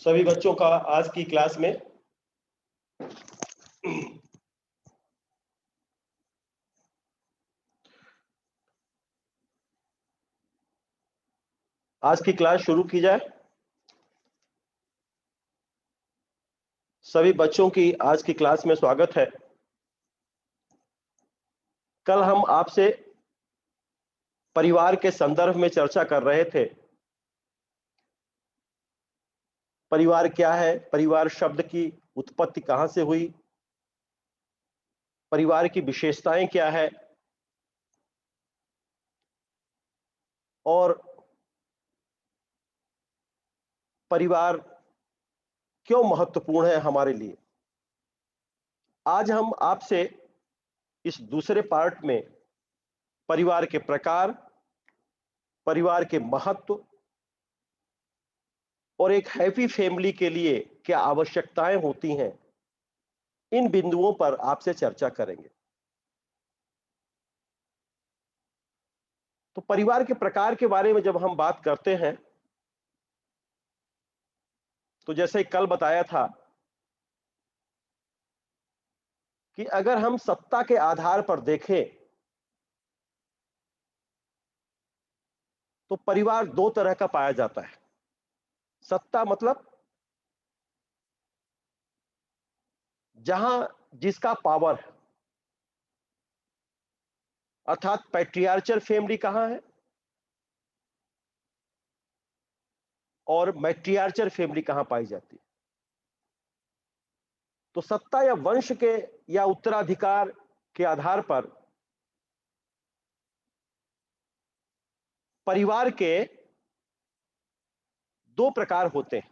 सभी बच्चों का आज की क्लास में आज की क्लास शुरू की जाए। सभी बच्चों की आज की क्लास में स्वागत है। कल हम आपसे परिवार के संदर्भ में चर्चा कर रहे थे। परिवार क्या है, परिवार शब्द की उत्पत्ति कहां से हुई, परिवार की विशेषताएं क्या है और परिवार क्यों महत्वपूर्ण है हमारे लिए। आज हम आपसे इस दूसरे पार्ट में परिवार के प्रकार, परिवार के महत्व और एक हैप्पी फैमिली के लिए क्या आवश्यकताएं होती हैं, इन बिंदुओं पर आपसे चर्चा करेंगे। तो परिवार के प्रकार के बारे में जब हम बात करते हैं तो जैसे कल बताया था कि अगर हम सत्ता के आधार पर देखें तो परिवार दो तरह का पाया जाता है। सत्ता मतलब जहां जिसका पावर है, अर्थात पैट्रियार्चल फैमिली कहां है और मैट्रियार्चल फैमिली कहां पाई जाती है। तो सत्ता या वंश के या उत्तराधिकार के आधार पर परिवार के दो प्रकार होते हैं।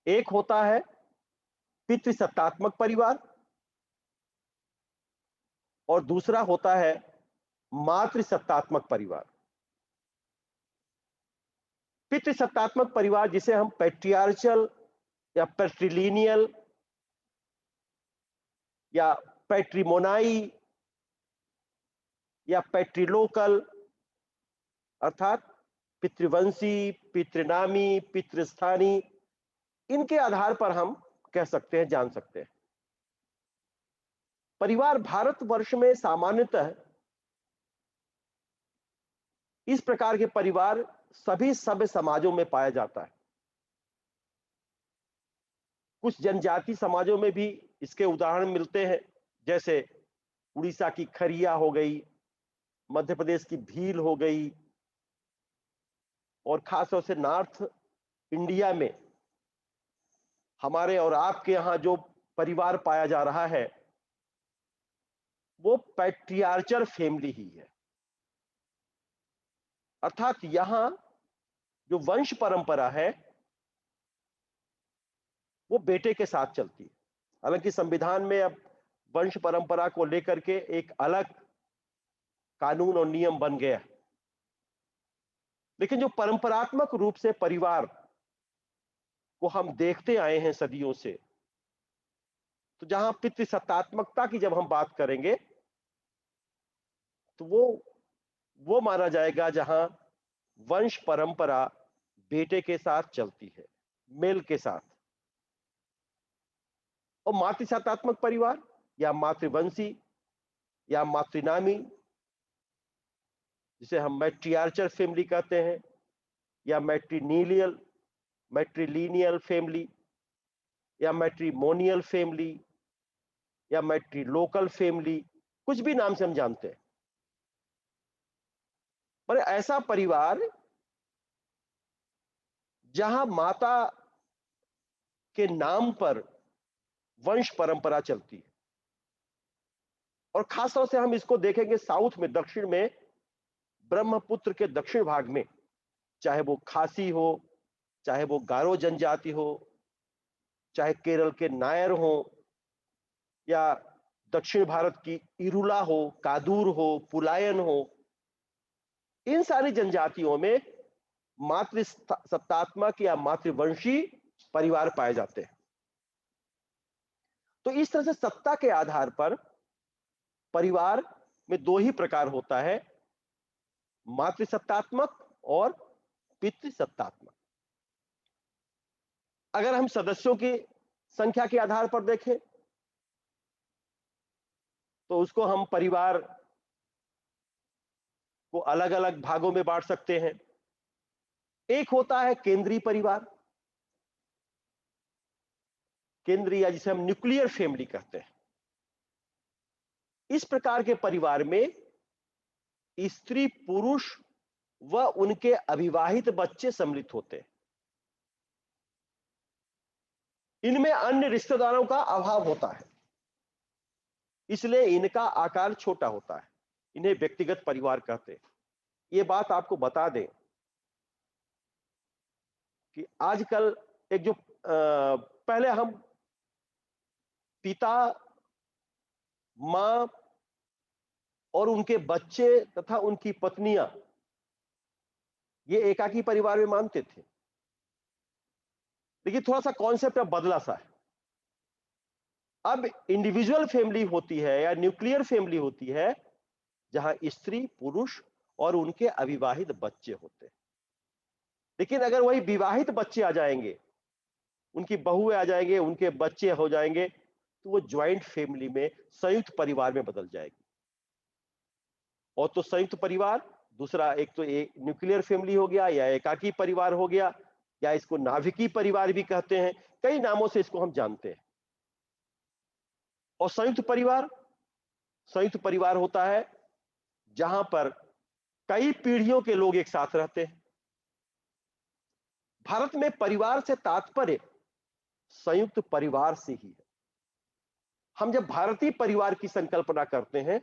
एक होता है पितृसत्तात्मक परिवार और दूसरा होता है मातृसत्तात्मक परिवार। पितृसत्तात्मक परिवार जिसे हम पैट्रियार्चल या पैट्रिलिनियल या पैट्रिमोनाई या पैट्रिलोकल अर्थात पितृवंशी, पितृनामी, पितृस्थानी, इनके आधार पर हम कह सकते हैं, जान सकते हैं। परिवार भारतवर्ष में सामान्यतः इस प्रकार के परिवार सभी सभ्य समाजों में पाया जाता है। कुछ जनजाति समाजों में भी इसके उदाहरण मिलते हैं, जैसे उड़ीसा की खरिया हो गई, मध्य प्रदेश की भील हो गई और खासतौर से नॉर्थ इंडिया में हमारे और आपके यहां जो परिवार पाया जा रहा है वो पैट्रियार्चल फैमिली ही है। अर्थात यहां जो वंश परंपरा है वो बेटे के साथ चलती है। हालांकि संविधान में अब वंश परंपरा को लेकर के एक अलग कानून और नियम बन गया है, लेकिन जो परंपरात्मक रूप से परिवार को हम देखते आए हैं सदियों से, तो जहां पितृसत्तात्मकता की जब हम बात करेंगे तो वो माना जाएगा जहां वंश परंपरा बेटे के साथ चलती है, मेल के साथ। और मातृसत्तात्मक परिवार या मातृवंशी या मातृनामी, जिसे हम मैट्रियार्चल फैमिली कहते हैं, या मैट्रिलिनियल फैमिली या मैट्रिमोनियल फैमिली या मैट्रिलोकल फैमिली, कुछ भी नाम से हम जानते हैं। पर ऐसा परिवार जहां माता के नाम पर वंश परंपरा चलती है, और खासतौर से हम इसको देखेंगे साउथ में, दक्षिण में, ब्रह्मपुत्र के दक्षिण भाग में, चाहे वो खासी हो, चाहे वो गारो जनजाति हो, चाहे केरल के नायर हो, या दक्षिण भारत की इरुला हो, कादूर हो, पुलायन हो, इन सारी जनजातियों में मातृसत्तात्मक या मातृवंशी परिवार पाए जाते हैं। तो इस तरह से सत्ता के आधार पर परिवार में दो ही प्रकार होता है, मातृसत्तात्मक और पितृसत्तात्मक। अगर हम सदस्यों की संख्या के आधार पर देखें तो उसको हम परिवार को अलग अलग भागों में बांट सकते हैं। एक होता है केंद्रीय परिवार, केंद्रीय या जिसे हम न्यूक्लियर फैमिली कहते हैं। इस प्रकार के परिवार में स्त्री पुरुष व उनके अविवाहित बच्चे सम्मिलित होते हैं। इनमें अन्य रिश्तेदारों का अभाव होता है, इसलिए इनका आकार छोटा होता है। इन्हें व्यक्तिगत परिवार कहते हैं। ये बात आपको बता दें कि आजकल एक जो पहले हम पिता, मां और उनके बच्चे तथा उनकी पत्नियां ये एकाकी परिवार में मानते थे। लेकिन थोड़ा सा कॉन्सेप्ट अब बदला सा है। अब इंडिविजुअल फैमिली होती है या न्यूक्लियर फैमिली होती है, जहां स्त्री, पुरुष और उनके अविवाहित बच्चे होते हैं। लेकिन अगर वही विवाहित बच्चे आ जाएंगे, उनकी बहुएं आ जाएंगे, उनके बच्चे हो जाएंगे, तो वो ज्वाइंट फैमिली में, संयुक्त परिवार में बदल जाएगी। और तो संयुक्त परिवार, दूसरा एक तो एक न्यूक्लियर फैमिली हो गया या एकाकी परिवार हो गया, या इसको नाभिकीय परिवार भी कहते हैं। कई नामों से इसको हम जानते हैं। और संयुक्त परिवार होता है जहां पर कई पीढ़ियों के लोग एक साथ रहते हैं। भारत में परिवार से तात्पर्य संयुक्त परिवार से ही है। हम जब भारतीय परिवार की संकल्पना करते हैं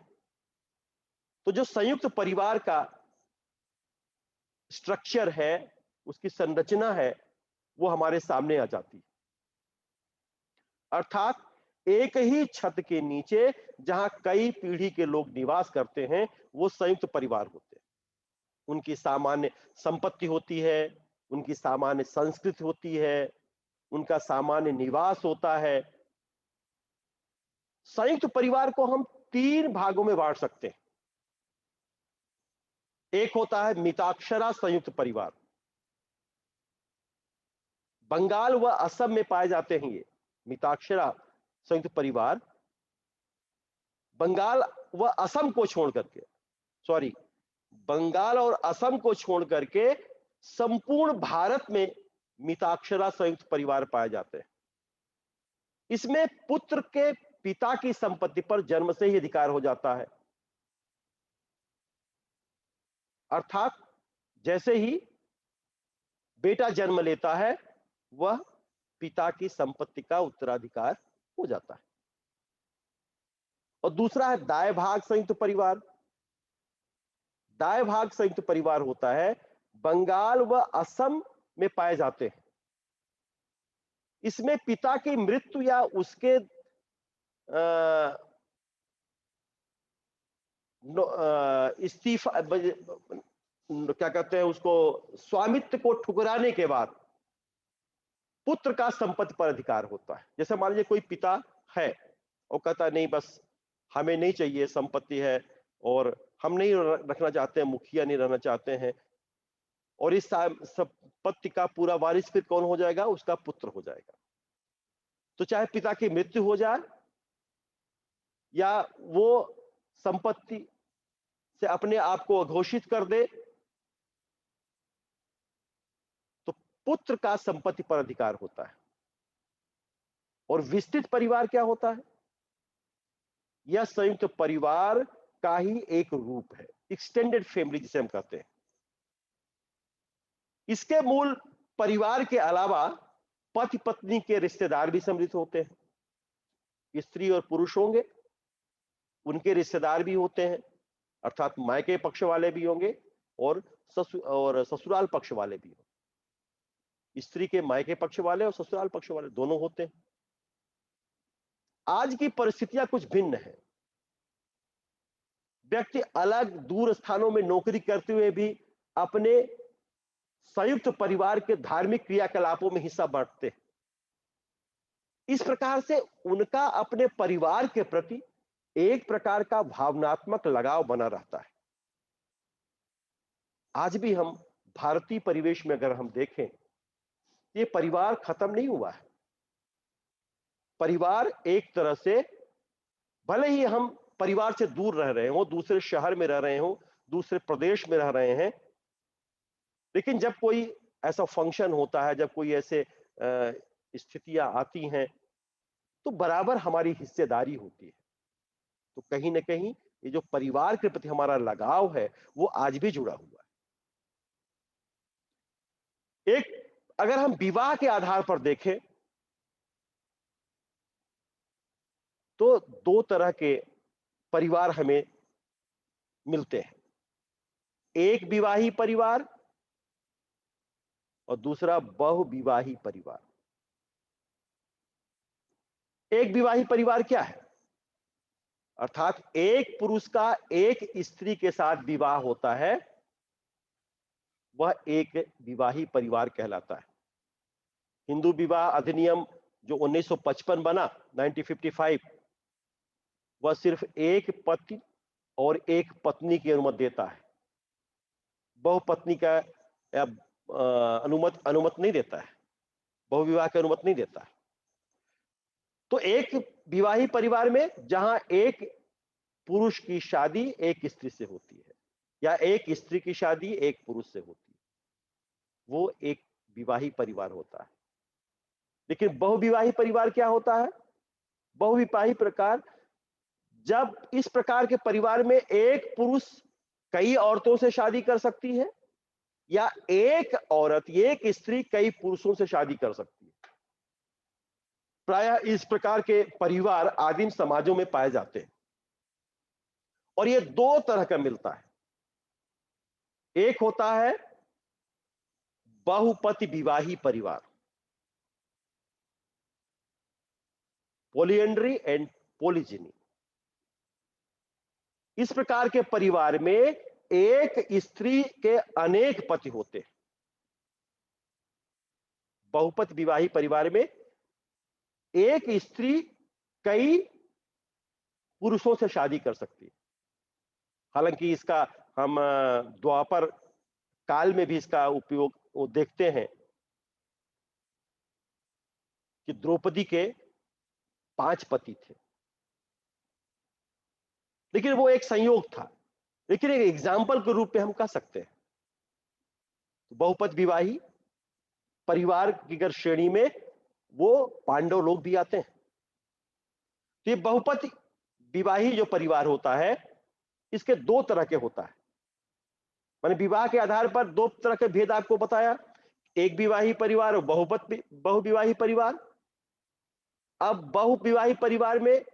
तो जो संयुक्त परिवार का स्ट्रक्चर है, उसकी संरचना है, वो हमारे सामने आ जाती है। अर्थात एक ही छत के नीचे जहां कई पीढ़ी के लोग निवास करते हैं, वो संयुक्त परिवार होते हैं। उनकी सामान्य संपत्ति होती है, उनकी सामान्य संस्कृति होती है, उनका सामान्य निवास होता है। संयुक्त परिवार को हम 3 भागों में बांट सकते हैं। एक होता है मिताक्षरा संयुक्त परिवार। बंगाल व असम में पाए जाते हैं ये मिताक्षरा संयुक्त परिवार। बंगाल व असम को छोड़ करके, सॉरी, बंगाल और असम को छोड़ करके संपूर्ण भारत में मिताक्षरा संयुक्त परिवार पाए जाते हैं। इसमें पुत्र के पिता की संपत्ति पर जन्म से ही अधिकार हो जाता है। अर्थात जैसे ही बेटा जन्म लेता है, वह पिता की संपत्ति का उत्तराधिकार हो जाता है। और दूसरा है दाय भाग संयुक्त परिवार। दाय भाग संयुक्त परिवार होता है, बंगाल व असम में पाए जाते हैं। इसमें पिता की मृत्यु या उसके इस्तीफा, क्या कहते हैं उसको, स्वामित्व को ठुकराने के बाद पुत्र का संपत्ति पर अधिकार होता है। जैसे मान लीजिए कोई पिता है और कहता है नहीं, बस हमें नहीं चाहिए, संपत्ति है और हम नहीं रखना चाहते हैं, मुखिया नहीं रहना चाहते हैं, और इस संपत्ति का पूरा वारिस फिर कौन हो जाएगा? उसका पुत्र हो जाएगा। तो चाहे पिता की मृत्यु हो जाए या वो संपत्ति से अपने आप को अघोषित कर दे, तो पुत्र का संपत्ति पर अधिकार होता है। और विस्तृत परिवार क्या होता है? यह संयुक्त परिवार का ही एक रूप है, एक्सटेंडेड फैमिली जिसे हम कहते हैं। इसके मूल परिवार के अलावा पति पत्नी के रिश्तेदार भी सम्मिलित होते हैं। स्त्री और पुरुष होंगे, उनके रिश्तेदार भी होते हैं, अर्थात मायके पक्ष वाले भी होंगे और ससुराल पक्ष वाले भी होंगे। स्त्री के मायके पक्ष वाले और ससुराल पक्ष वाले दोनों होते हैं। आज की परिस्थितियां कुछ भिन्न है। व्यक्ति अलग दूर स्थानों में नौकरी करते हुए भी अपने संयुक्त परिवार के धार्मिक क्रियाकलापों में हिस्सा बांटते हैं। इस प्रकार से उनका अपने परिवार के प्रति एक प्रकार का भावनात्मक लगाव बना रहता है। आज भी हम भारतीय परिवेश में अगर हम देखें ये परिवार खत्म नहीं हुआ है। परिवार एक तरह से, भले ही हम परिवार से दूर रह रहे हो, दूसरे शहर में रह रहे हो, दूसरे प्रदेश में रह रहे हैं, लेकिन जब कोई ऐसा फंक्शन होता है, जब कोई ऐसे स्थितियां आती हैं, तो बराबर हमारी हिस्सेदारी होती है। तो कहीं ना कहीं ये जो परिवार के प्रति हमारा लगाव है, वो आज भी जुड़ा हुआ है। एक, अगर हम विवाह के आधार पर देखें, तो दो तरह के परिवार हमें मिलते हैं। एक विवाही परिवार और दूसरा बहुविवाही परिवार। एक विवाही परिवार क्या है? अर्थात एक पुरुष का एक स्त्री के साथ विवाह होता है, वह एक विवाही परिवार कहलाता है। हिंदू विवाह अधिनियम जो 1955 बना, 1955, वह सिर्फ एक पति और एक पत्नी की अनुमति देता है। बहुपत्नी का अनुमति नहीं देता है, बहुविवाह की अनुमति नहीं देता है। तो एक विवाही परिवार में जहां एक पुरुष की शादी एक स्त्री से होती है, या एक स्त्री की शादी एक पुरुष से होती है, वो एक विवाही परिवार होता है। लेकिन बहुविवाही परिवार क्या होता है? बहुविवाही प्रकार, जब इस प्रकार के परिवार में एक पुरुष कई औरतों से शादी कर सकती है, या एक औरत, एक स्त्री कई पुरुषों से शादी कर सकती है। प्रायः इस प्रकार के परिवार आदिम समाजों में पाए जाते हैं, और ये दो तरह का मिलता है। एक होता है बहुपति विवाही परिवार, पॉलीएंड्री एंड पॉलीजिनी। इस प्रकार के परिवार में एक स्त्री के अनेक पति होते हैं। बहुपति विवाही परिवार में एक स्त्री कई पुरुषों से शादी कर सकती है। हालांकि इसका हम द्वापर काल में भी इसका उपयोग वो देखते हैं कि द्रौपदी के 5 पति थे, लेकिन वो एक संयोग था। लेकिन एक एग्जाम्पल के रूप में हम कह सकते हैं, बहुपति विवाही परिवार की अगर श्रेणी में वो पांडव लोग भी आते हैं। तो ये बहुपति विवाही जो परिवार होता है, इसके दो तरह के होता है। मैंने विवाह के आधार पर दो तरह के भेद आपको बताया, एक विवाही परिवार और बहुविवाही परिवार। अब बहुविवाही परिवार में,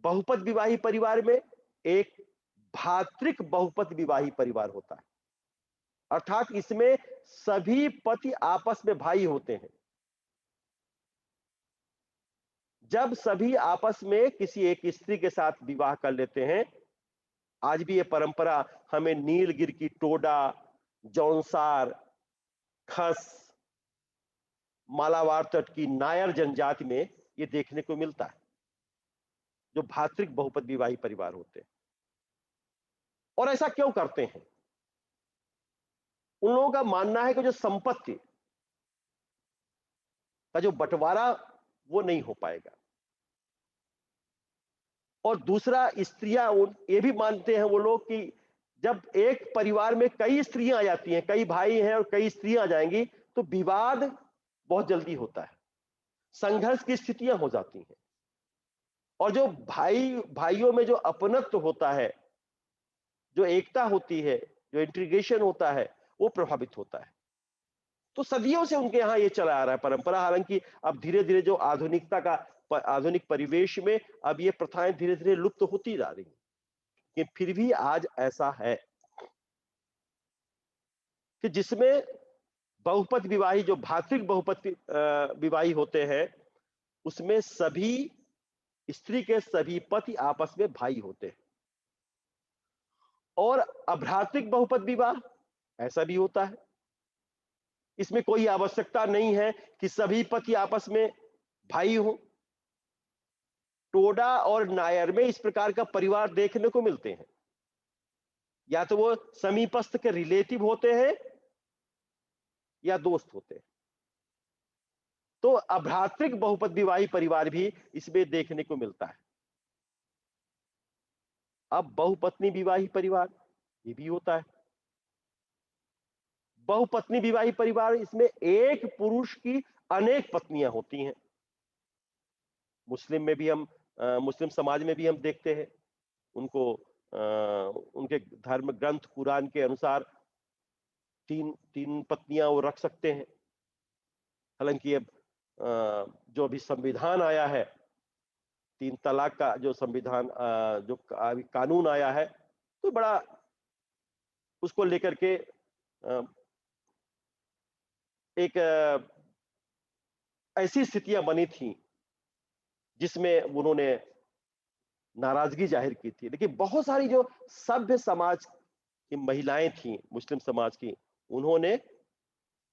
बहुपत विवाही परिवार में एक भातृक बहुपत विवाही परिवार होता है। अर्थात इसमें सभी पति आपस में भाई होते हैं। जब सभी आपस में किसी एक स्त्री के साथ विवाह कर लेते हैं, आज भी यह परंपरा हमें नीलगिर की टोडा, जौनसार, खस, मालाबार तट की नायर जनजाति में यह देखने को मिलता है, जो भातृक बहुपत विवाही परिवार होते हैं। और ऐसा क्यों करते हैं? उन लोगों का मानना है कि जो संपत्ति का जो बंटवारा वो नहीं हो पाएगा। और दूसरा, स्त्रियां ये भी मानते हैं वो लोग कि जब एक परिवार में कई स्त्रियां आ जाती हैं, कई भाई हैं और कई स्त्रियां आ जाएंगी, तो विवाद बहुत जल्दी होता है, संघर्ष की स्थितियां हो जाती हैं, और जो भाइयों में जो अपनत्व होता है, जो एकता होती है, जो इंटीग्रेशन होता है, वो प्रभावित होता है। तो सदियों से उनके यहां ये चला आ रहा है परंपरा। हालांकि अब धीरे धीरे जो आधुनिक परिवेश में अब ये प्रथाएं धीरे धीरे लुप्त होती जा रही हैं, कि फिर भी आज ऐसा है कि जिसमें बहुपत विवाही, जो भातृक बहुपत विवाही होते हैं, उसमें सभी स्त्री के सभी पति आपस में भाई होते हैं। और अभ्रातृक बहुपत विवाह ऐसा भी होता है। इसमें कोई आवश्यकता नहीं है कि सभी पति आपस में भाई हो। टोडा और नायर में इस प्रकार का परिवार देखने को मिलते हैं। या तो वो समीपस्थ के रिलेटिव होते हैं, या दोस्त होते हैं। तो अभ्रातृक बहुपत विवाही परिवार भी इसमें देखने को मिलता है। अब बहुपत्नी विवाही परिवार ये भी होता है। बहुपत्नी विवाही परिवार, इसमें एक पुरुष की अनेक पत्नियां होती हैं। मुस्लिम में भी हम मुस्लिम समाज में भी हम देखते हैं उनको, उनके धर्म ग्रंथ कुरान के अनुसार तीन तीन पत्नियां वो रख सकते हैं। हालांकि अब जो अभी संविधान आया है, 3 तलाक का जो संविधान जो अभी कानून आया है, तो बड़ा उसको लेकर के एक ऐसी स्थितियां बनी थी जिसमें उन्होंने नाराजगी जाहिर की थी। लेकिन बहुत सारी जो सभ्य समाज की महिलाएं थी, मुस्लिम समाज की, उन्होंने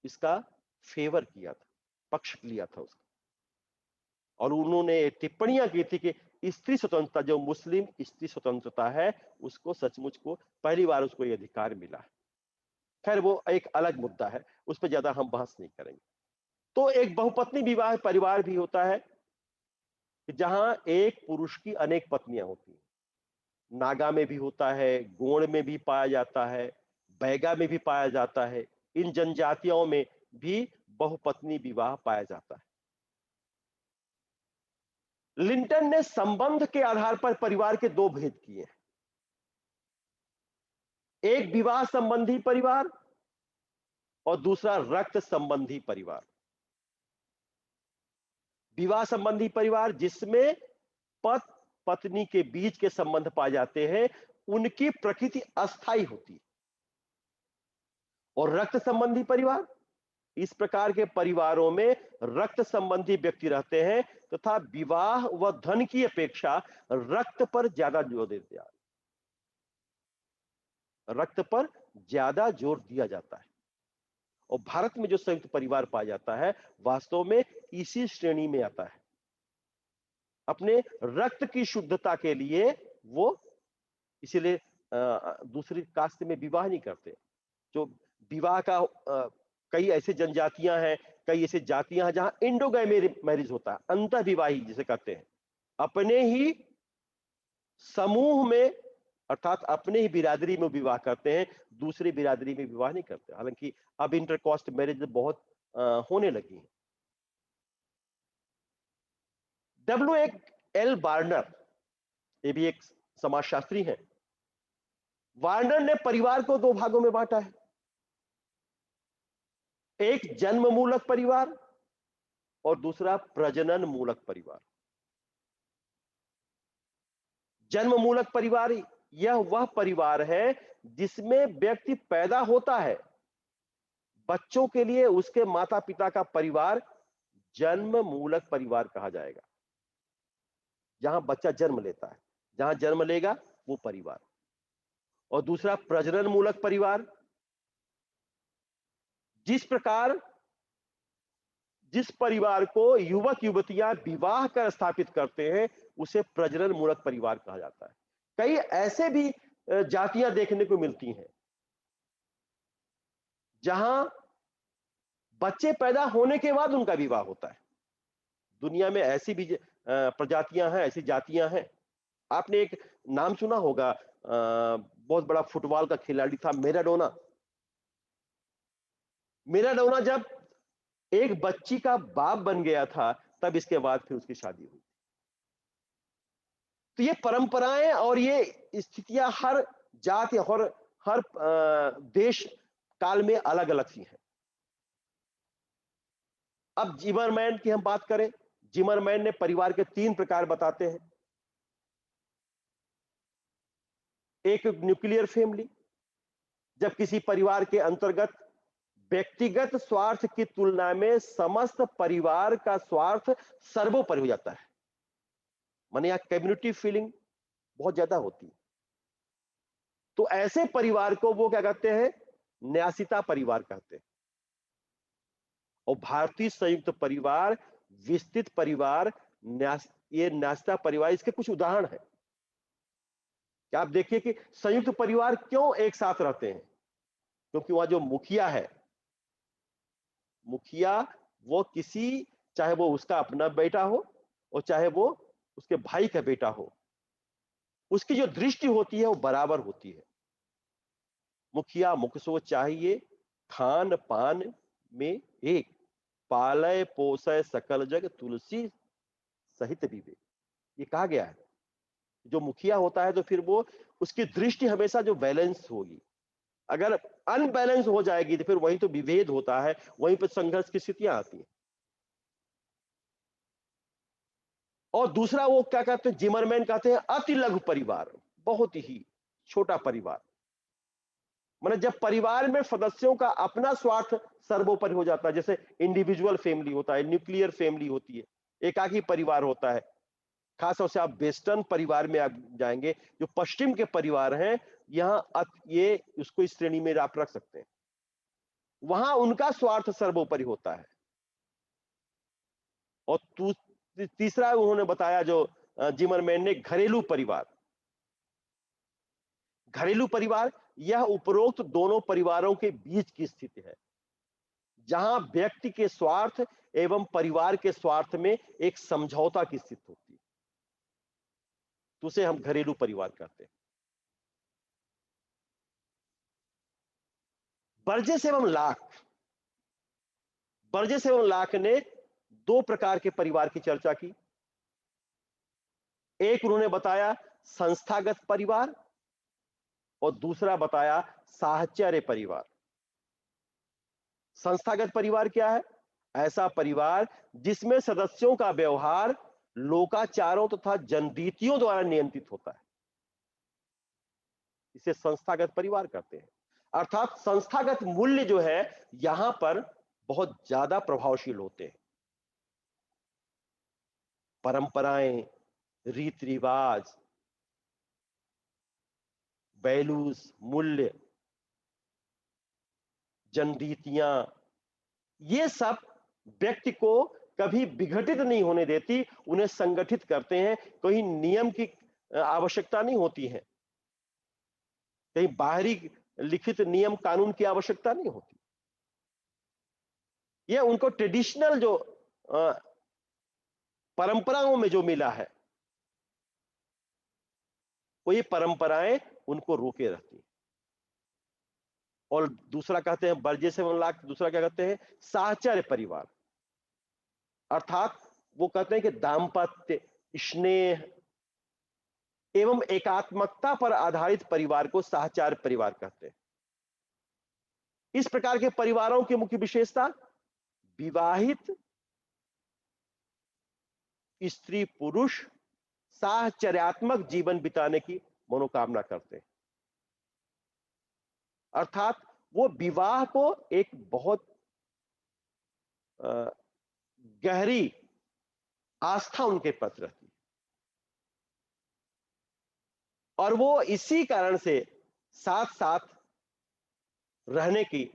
इसका फेवर किया था, पक्ष लिया था उसका, और उन्होंने टिप्पणियां की थी कि स्त्री स्वतंत्रता, जो मुस्लिम स्त्री स्वतंत्रता है, उसको सचमुच को पहली बार उसको ये अधिकार मिला है। खैर वो एक अलग मुद्दा है, उस पर ज्यादा हम बहस नहीं करेंगे। तो एक बहुपत्नी विवाह परिवार भी होता है कि जहां एक पुरुष की अनेक पत्नियां होती हैं। नागा में भी होता है, गोंड में भी पाया जाता है, बैगा में भी पाया जाता है। इन जनजातियों में भी बहुपत्नी विवाह पाया जाता है। लिंटन ने संबंध के आधार पर परिवार के दो भेद किए हैं। एक विवाह संबंधी परिवार और दूसरा रक्त संबंधी परिवार। विवाह संबंधी परिवार जिसमें पति पत्नी के बीच के संबंध पाए जाते हैं, उनकी प्रकृति अस्थाई होती है। और रक्त संबंधी परिवार, इस प्रकार के परिवारों में रक्त संबंधी व्यक्ति रहते हैं तथा विवाह व धन की अपेक्षा रक्त पर ज्यादा जोर देते हैं। रक्त पर ज्यादा जोर दिया जाता है। और भारत में जो संयुक्त परिवार पाया जाता है, वास्तव में इसी श्रेणी में आता है। अपने रक्त की शुद्धता के लिए वो इसीलिए दूसरी कास्ट में विवाह नहीं करते। जो विवाह का कई ऐसे जनजातियां हैं, कई ऐसे जातियां हैं जहां इंडोगैमी मैरिज होता है, अंतः विवाही जिसे कहते हैं। अपने ही समूह में, अर्थात अपने ही बिरादरी में विवाह करते हैं, दूसरी बिरादरी में विवाह नहीं करते। हालांकि अब इंटरकास्ट मैरिज बहुत होने लगी है। W.L. वार्नर, ये भी एक समाजशास्त्री हैं। वार्नर ने परिवार को दो भागों में बांटा है। एक जन्म मूलक परिवार और दूसरा प्रजनन मूलक परिवार। जन्म मूलक परिवार यह वह परिवार है जिसमें व्यक्ति पैदा होता है। बच्चों के लिए उसके माता पिता का परिवार जन्म मूलक परिवार कहा जाएगा। जहां बच्चा जन्म लेता है, जहां जन्म लेगा वो परिवार। और दूसरा प्रजनन मूलक परिवार, जिस परिवार को युवक युवतियां विवाह कर स्थापित करते हैं, उसे प्रजनन मूलक परिवार कहा जाता है। कई ऐसे भी जातियां देखने को मिलती हैं जहां बच्चे पैदा होने के बाद उनका विवाह होता है। दुनिया में ऐसी भी प्रजातियां हैं, ऐसी जातियां हैं। आपने एक नाम सुना होगा, बहुत बड़ा फुटबॉल का खिलाड़ी था, मैराडोना। मैराडोना जब एक बच्ची का बाप बन गया था, तब इसके बाद फिर उसकी शादी हुई। तो ये परंपराएं और ये स्थितियां हर जाति और हर देश काल में अलग अलग सी हैं। अब जिमरमैन की हम बात करें, जिमरमैन ने परिवार के 3 प्रकार बताते हैं। एक न्यूक्लियर फैमिली, जब किसी परिवार के अंतर्गत व्यक्तिगत स्वार्थ की तुलना में समस्त परिवार का स्वार्थ सर्वोपरि हो जाता है। माने यहां कम्युनिटी फीलिंग बहुत ज्यादा होती है। तो ऐसे परिवार को वो क्या कहते हैं? न्यासिता परिवार कहते हैं। और भारतीय संयुक्त परिवार, विस्तृत परिवार, ये न्यासिता परिवार, इसके कुछ उदाहरण हैं। क्या आप देखिए कि संयुक्त परिवार क्यों एक साथ रहते हैं? क्योंकि वहां जो मुखिया है, मुखिया वो किसी, चाहे वो उसका अपना बेटा हो और चाहे वो उसके भाई का बेटा हो, उसकी जो दृष्टि होती है वो बराबर होती है। मुखिया मुख चाहिए, खान पान में एक, पालय पोसय सकल जग तुलसी सहित विवेक। ये कहा गया है। जो मुखिया होता है तो फिर वो, उसकी दृष्टि हमेशा जो बैलेंस होगी। अगर अनबैलेंस हो जाएगी तो फिर वही तो विभेद होता है, वहीं पर संघर्ष की स्थितियां आती हैं। और दूसरा वो क्या कहते हैं, जिमरमैन कहते हैं अति लघु परिवार, बहुत ही छोटा परिवार। मतलब जब परिवार में सदस्यों का अपना स्वार्थ सर्वोपरि हो जाता है, जैसे इंडिविजुअल फैमिली होता है, न्यूक्लियर फैमिली होती है, एकाकी परिवार होता है। खासतौर से आप वेस्टर्न परिवार में आप जाएंगे, जो पश्चिम के परिवार हैं, यहाँ ये उसको इस श्रेणी में आप रख सकते हैं। वहां उनका स्वार्थ सर्वोपरि होता है। और तीसरा उन्होंने बताया जो जिमरमैन ने, घरेलू परिवार। घरेलू परिवार यह उपरोक्त दोनों परिवारों के बीच की स्थिति है, जहां व्यक्ति के स्वार्थ एवं परिवार के स्वार्थ में एक समझौता की स्थिति होती है, तो उसे हम घरेलू परिवार कहते हैं। बर्जेस एवं लाक, बर्जेस एवं लाक ने दो प्रकार के परिवार की चर्चा की। एक उन्होंने बताया संस्थागत परिवार और दूसरा बताया साहचर्य परिवार। संस्थागत परिवार क्या है? ऐसा परिवार जिसमें सदस्यों का व्यवहार लोकाचारों तथा जनरीतियों द्वारा नियंत्रित होता है, इसे संस्थागत परिवार कहते हैं। अर्थात संस्थागत मूल्य जो है यहां पर बहुत ज्यादा प्रभावशील होते हैं। परंपराएं, रीति रिवाज, वैल्यूज, मूल्य, जनरीतियां, ये सब व्यक्ति को कभी विघटित नहीं होने देती, उन्हें संगठित करते हैं। कोई नियम की आवश्यकता नहीं होती है, कहीं बाहरी लिखित नियम कानून की आवश्यकता नहीं होती। यह उनको ट्रेडिशनल जो परंपराओं में जो मिला है, वो ये परंपराएं उनको रोके रहती हैं। और दूसरा कहते हैं बर्जे से लाख, दूसरा क्या कहते हैं, साहचर्य परिवार। अर्थात वो कहते हैं कि दाम्पत्य, स्नेह एवं एकात्मकता पर आधारित परिवार को साहचर्य परिवार कहते हैं। इस प्रकार के परिवारों की मुख्य विशेषता, विवाहित स्त्री पुरुष साहचर्यात्मक जीवन बिताने की मनोकामना करते हैं। अर्थात वो विवाह को एक बहुत गहरी आस्था उनके प्रति रहती है, और वो इसी कारण से साथ साथ रहने की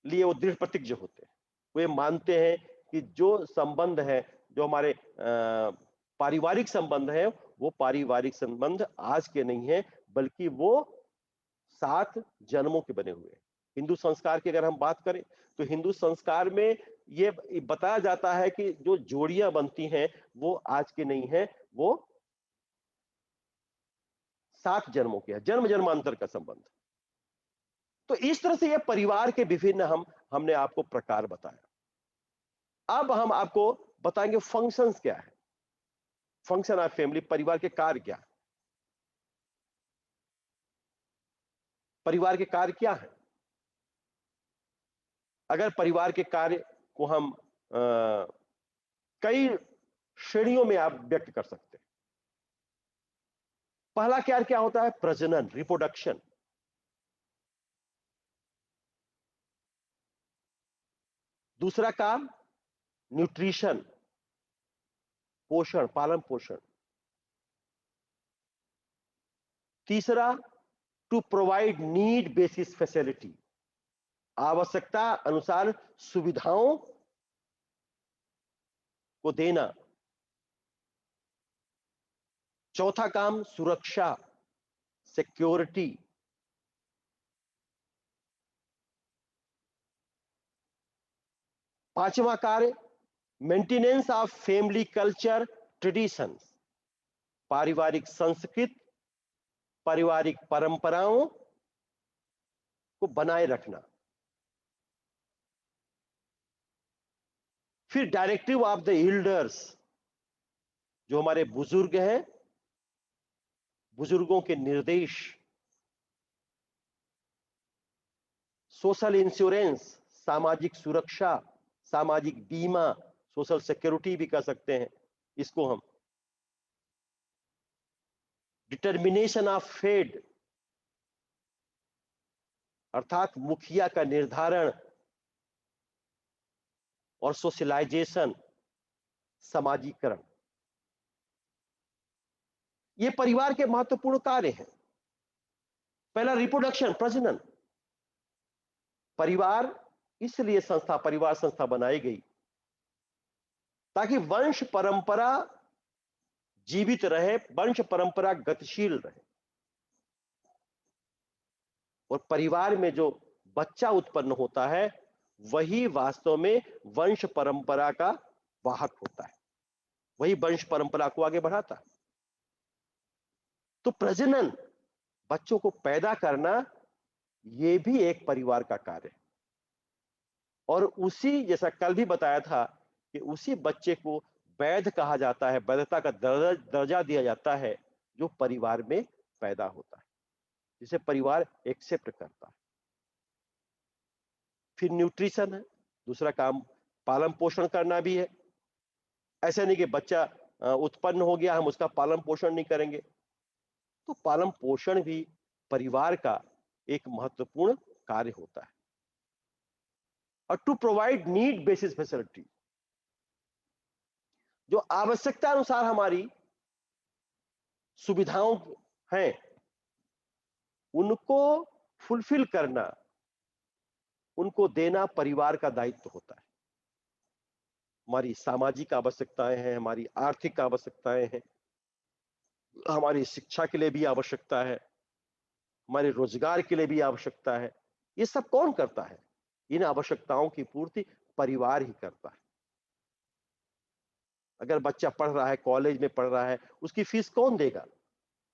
लिए वो दृढ़ प्रतिज्ञ होते हैं। वे मानते हैं कि जो संबंध है, जो हमारे पारिवारिक संबंध है, वो पारिवारिक संबंध आज के नहीं है, बल्कि वो 7 जन्मों के बने हुए हैं। हिंदू संस्कार की अगर हम बात करें तो हिंदू संस्कार में ये बताया जाता है कि जो जोड़ियां बनती हैं वो आज की नहीं है, वो 7 जन्मों की है, जन्म जन्मांतर का संबंध। तो इस तरह से ये परिवार के विभिन्न हमने आपको प्रकार बताया। अब हम आपको बताएंगे फंक्शंस क्या है, फंक्शन ऑफ फैमिली, परिवार के कार्य क्या है। परिवार के कार्य क्या है? अगर परिवार के कार्य को हम कई श्रेणियों में आप व्यक्त कर सकते हैं। पहला कार्य क्या होता है? प्रजनन, रिप्रोडक्शन। दूसरा काम न्यूट्रिशन, पोषण, पालन पोषण। तीसरा to provide need basis facility, आवश्यकता अनुसार सुविधाओं को देना। चौथा काम सुरक्षा, सिक्योरिटी। पांचवा कार्य, maintenance of family culture traditions, पारिवारिक संस्कृति, पारिवारिक परंपराओं को बनाए रखना। फिर डायरेक्टिव ऑफ द एल्डर्स, जो हमारे बुजुर्ग हैं, बुजुर्गों के निर्देश। सोशल इंश्योरेंस, सामाजिक सुरक्षा, सामाजिक बीमा, सोशल सिक्योरिटी भी कह सकते हैं इसको हम। डिटर्मिनेशन ऑफ फेड, अर्थात मुखिया का निर्धारण, और सोशलाइजेशन, समाजीकरण। ये परिवार के महत्वपूर्ण कार्य हैं। पहला, रिप्रोडक्शन, प्रजनन। परिवार, इसलिए परिवार संस्था बनाई गई ताकि वंश परंपरा जीवित रहे, वंश परंपरा गतिशील रहे। और परिवार में जो बच्चा उत्पन्न होता है वही वास्तव में वंश परंपरा का वाहक होता है, वही वंश परंपरा को आगे बढ़ाता है। तो प्रजनन, बच्चों को पैदा करना, यह भी एक परिवार का कार्य है। और उसी, जैसा कल भी बताया था, कि उसी बच्चे को वैध कहा जाता है, वैधता का दर्जा दिया जाता है जो परिवार में पैदा होता है, जिसे परिवार एक्सेप्ट करता है। फिर न्यूट्रिशन है, दूसरा काम पालन पोषण करना भी है। ऐसा नहीं कि बच्चा उत्पन्न हो गया हम उसका पालन पोषण नहीं करेंगे। तो पालन पोषण भी परिवार का एक महत्वपूर्ण कार्य होता है। और to provide need basis facility, जो आवश्यकता अनुसार हमारी सुविधाओं हैं उनको फुलफिल करना, उनको देना परिवार का दायित्व होता है। हमारी सामाजिक आवश्यकताएं हैं, हमारी आर्थिक आवश्यकताएं हैं, हमारी शिक्षा के लिए भी आवश्यकता है, हमारे रोजगार के लिए भी आवश्यकता है। ये सब कौन करता है? इन आवश्यकताओं की पूर्ति परिवार ही करता है। अगर बच्चा पढ़ रहा है, कॉलेज में पढ़ रहा है, उसकी फीस कौन देगा?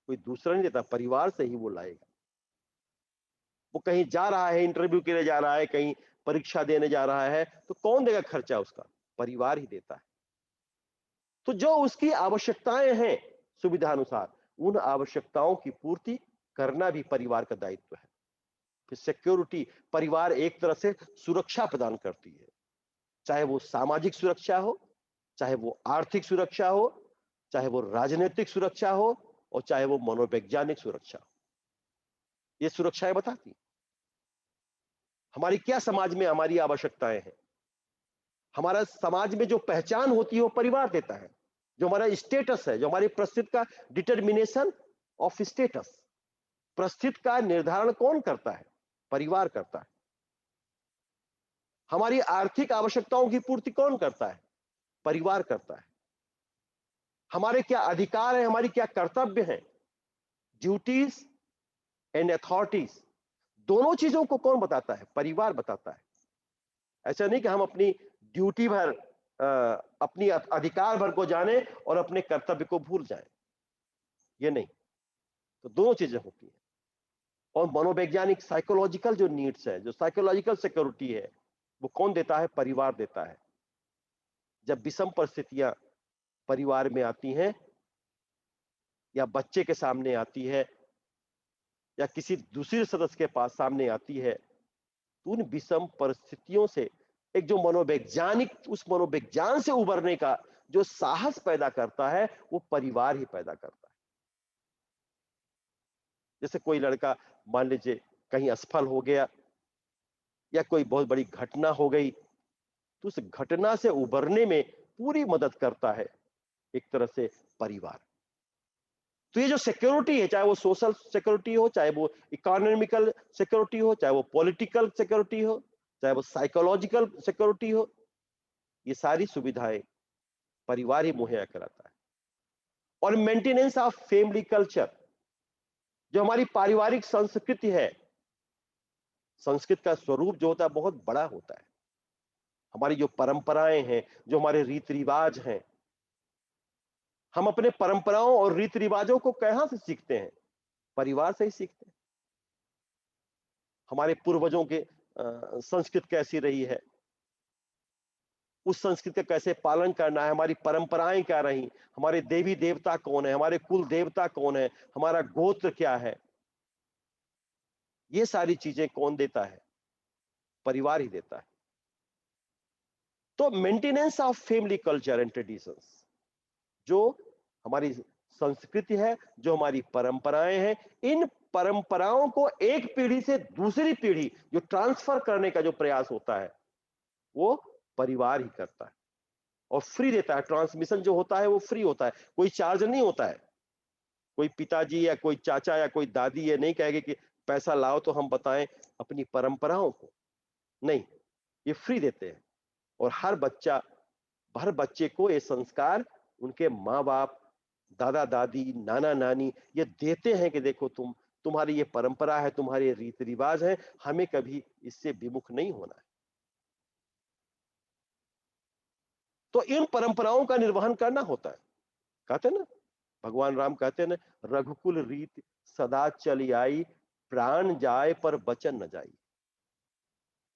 कोई दूसरा नहीं देता, परिवार से ही वो लाएगा। वो कहीं जा रहा है, इंटरव्यू के लिए जा रहा है, कहीं परीक्षा देने जा रहा है, तो कौन देगा खर्चा उसका? परिवार ही देता है। तो जो उसकी आवश्यकताएं हैं सुविधा अनुसार, उन आवश्यकताओं की पूर्ति करना भी परिवार का दायित्व है। फिर सिक्योरिटी, परिवार एक तरह से सुरक्षा प्रदान करती है, चाहे वो सामाजिक सुरक्षा हो, चाहे वो आर्थिक सुरक्षा हो, चाहे वो राजनीतिक सुरक्षा हो, और चाहे वो मनोवैज्ञानिक सुरक्षा हो। ये सुरक्षाएं बताती हमारी क्या समाज में हमारी आवश्यकताएं हैं। हमारा समाज में जो पहचान होती है वो परिवार देता है। जो हमारा स्टेटस है, जो हमारी प्रस्थिति का डिटर्मिनेशन ऑफ स्टेटस, प्रस्थिति का निर्धारण कौन करता है? परिवार करता है। हमारी आर्थिक आवश्यकताओं की पूर्ति कौन करता है? परिवार करता है। हमारे क्या अधिकार हैं, हमारी क्या कर्तव्य हैं, ड्यूटीज एंड अथॉरिटीज, दोनों चीजों को कौन बताता है? परिवार बताता है। ऐसा नहीं कि हम अपनी ड्यूटी भर, अपनी अधिकार भर को जाने और अपने कर्तव्य को भूल जाएं, ये नहीं। तो दोनों चीजें होती हैं। और मनोवैज्ञानिक, साइकोलॉजिकल जो नीड्स है, जो साइकोलॉजिकल सिक्योरिटी है, वो कौन देता है? परिवार देता है। जब विषम परिस्थितियां परिवार में आती हैं, या बच्चे के सामने आती है, या किसी दूसरे सदस्य के पास सामने आती है, तो उन विषम परिस्थितियों से एक जो मनोवैज्ञानिक, उस मनोविज्ञान से उबरने का जो साहस पैदा करता है, वो परिवार ही पैदा करता है। जैसे कोई लड़का मान लीजिए कहीं असफल हो गया, या कोई बहुत बड़ी घटना हो गई, तो उस घटना से उबरने में पूरी मदद करता है एक तरह से परिवार। तो ये जो सिक्योरिटी है, चाहे वो सोशल सिक्योरिटी हो, चाहे वो इकोनॉमिकल सिक्योरिटी हो, चाहे वो पॉलिटिकल सिक्योरिटी हो, चाहे वो साइकोलॉजिकल सिक्योरिटी हो, ये सारी सुविधाएं परिवार ही मुहैया कराता है। और मेंटेनेंस ऑफ फैमिली कल्चर, जो हमारी पारिवारिक संस्कृति है, संस्कृति का स्वरूप जो होता है बहुत बड़ा होता है। हमारी जो परंपराएं हैं, जो हमारे रीति रिवाज हैं, हम अपने परंपराओं और रीति रिवाजों को कहां से सीखते हैं? परिवार से ही सीखते हैं। हमारे पूर्वजों के संस्कृति कैसी रही है, उस संस्कृति का कैसे पालन करना है, हमारी परंपराएं क्या रही, हमारे देवी देवता कौन है, हमारे कुल देवता कौन है, हमारा गोत्र क्या है, ये सारी चीजें कौन देता है? परिवार ही देता है। तो maintenance of family culture and traditions, जो हमारी संस्कृति है, जो हमारी परंपराएं हैं, इन परंपराओं को एक पीढ़ी से दूसरी पीढ़ी जो ट्रांसफर करने का जो प्रयास होता है, वो परिवार ही करता है और फ्री देता है। ट्रांसमिशन जो होता है वो फ्री होता है, कोई चार्ज नहीं होता है। कोई पिताजी या कोई चाचा या कोई दादी ये नहीं कहेगा कि पैसा लाओ तो हम बताएं अपनी परंपराओं को, नहीं, ये फ्री देते हैं। और हर बच्चे को ये संस्कार उनके माँ बाप, दादा दादी, नाना नानी ये देते हैं कि देखो तुम्हारी ये परंपरा है, तुम्हारे रीति रिवाज है, हमें कभी इससे विमुख नहीं होना है। तो इन परंपराओं का निर्वहन करना होता है। कहते हैं ना, भगवान राम कहते हैं ना, रघुकुल रीत सदा चली आई, प्राण जाए पर बचन न जाई।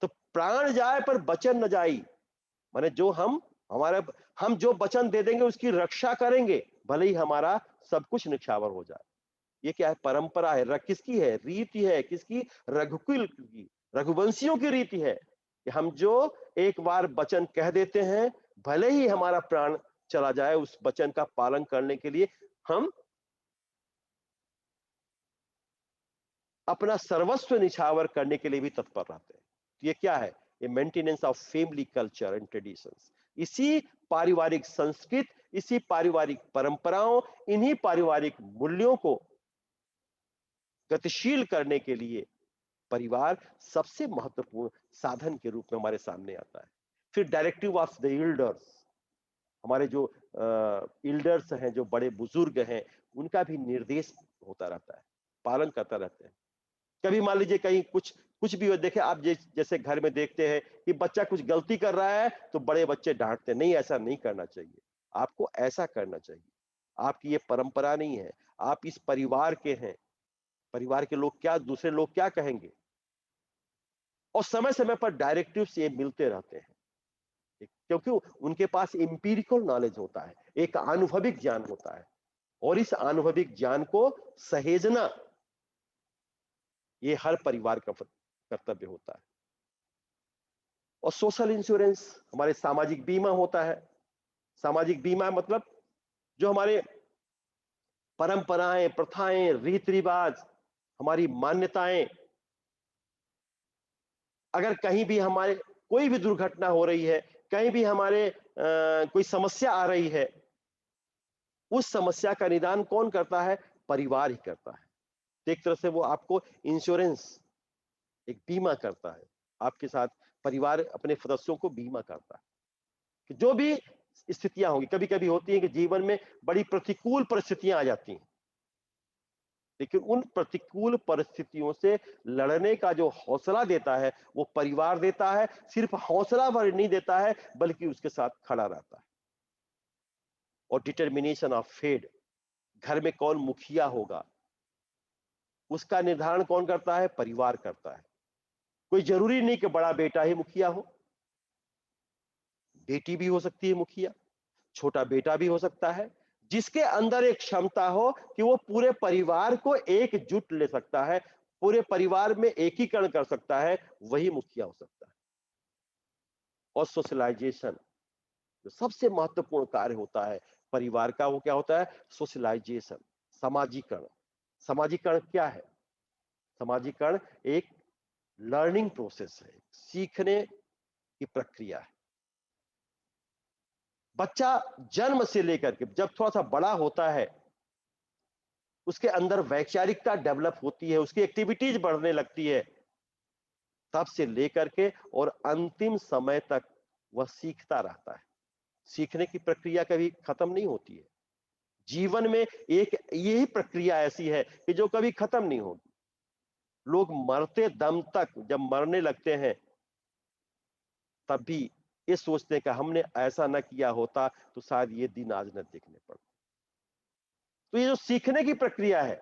तो प्राण जाए पर बचन न जाई, माने जो हम जो वचन दे देंगे उसकी रक्षा करेंगे, भले ही हमारा सब कुछ निछावर हो जाए। ये क्या है? परंपरा है। किसकी है? रीति है। किसकी? रघुकुल की, रघुवंशियों की रीति है कि हम जो एक बार वचन कह देते हैं, भले ही हमारा प्राण चला जाए, उस वचन का पालन करने के लिए हम अपना सर्वस्व निछावर करने के लिए भी तत्पर रहते हैं। तो ये क्या है? ये maintenance of family culture and traditions. इसी पारिवारिक संस्कृति, इसी पारिवारिक परंपराओं, इन्हीं पारिवारिक मूल्यों को गतिशील करने के लिए परिवार सबसे महत्वपूर्ण साधन के रूप में हमारे सामने आता है। फिर डायरेक्टिव ऑफ द इल्डर्स, हमारे जो इल्डर्स हैं, जो बड़े बुजुर्ग हैं, उनका भी निर्देश होता रहता है, पालन करता रहते हैं। कभी मान लीजिए कहीं कुछ कुछ भी हो, देखे आप जैसे घर में देखते हैं कि बच्चा कुछ गलती कर रहा है तो बड़े बच्चे डांटते हैं, नहीं ऐसा नहीं करना चाहिए, आपको ऐसा करना चाहिए, आपकी ये परंपरा नहीं है, आप इस परिवार के हैं, परिवार के लोग क्या, दूसरे लोग क्या कहेंगे। और समय समय पर डायरेक्टिव्स ये मिलते रहते हैं, क्योंकि उनके पास इंपीरिकल नॉलेज होता है, एक अनुभविक ज्ञान होता है, और इस अनुभविक ज्ञान को सहेजना ये हर परिवार का कर्तव्य होता है। और सोशल इंश्योरेंस, हमारे सामाजिक बीमा होता है। सामाजिक बीमा मतलब जो हमारे परंपराएं, प्रथाएं, रीति रिवाज, हमारी मान्यताएं, अगर कहीं भी हमारे कोई भी दुर्घटना हो रही है, कहीं भी हमारे कोई समस्या आ रही है, उस समस्या का निदान कौन करता है? परिवार ही करता है। तो एक तरह से वो आपको इंश्योरेंस, एक बीमा करता है आपके साथ। परिवार अपने सदस्यों को बीमा करता है कि जो भी स्थितियां होंगी, कभी कभी होती है कि जीवन में बड़ी प्रतिकूल परिस्थितियां आ जाती हैं, लेकिन उन प्रतिकूल परिस्थितियों से लड़ने का जो हौसला देता है वो परिवार देता है। सिर्फ हौसला भर नहीं देता है, बल्कि उसके साथ खड़ा रहता है। और डिटर्मिनेशन ऑफ फेड, घर में कौन मुखिया होगा उसका निर्धारण कौन करता है? परिवार करता है। कोई जरूरी नहीं कि बड़ा बेटा ही मुखिया हो, बेटी भी हो सकती है मुखिया, छोटा बेटा भी हो सकता है। जिसके अंदर एक क्षमता हो कि वो पूरे परिवार को एकजुट ले सकता है, पूरे परिवार में एकीकरण कर सकता है, वही मुखिया हो सकता है। और सोशलाइजेशन, जो सबसे महत्वपूर्ण कार्य होता है परिवार का, वो क्या होता है? सोशलाइजेशन, समाजीकरण। समाजीकरण क्या है? समाजीकरण एक लर्निंग प्रोसेस है, सीखने की प्रक्रिया है। बच्चा जन्म से लेकर के जब थोड़ा सा बड़ा होता है, उसके अंदर वैचारिकता डेवलप होती है, उसकी एक्टिविटीज बढ़ने लगती है, तब से लेकर के और अंतिम समय तक वह सीखता रहता है। सीखने की प्रक्रिया कभी खत्म नहीं होती है। जीवन में एक यही प्रक्रिया ऐसी है कि जो कभी खत्म नहीं होगी। लोग मरते दम तक, जब मरने लगते हैं, तब भी ये सोचते हैं कि हमने ऐसा ना किया होता तो शायद ये दिन आज न देखने पड़ते। तो ये जो सीखने की प्रक्रिया है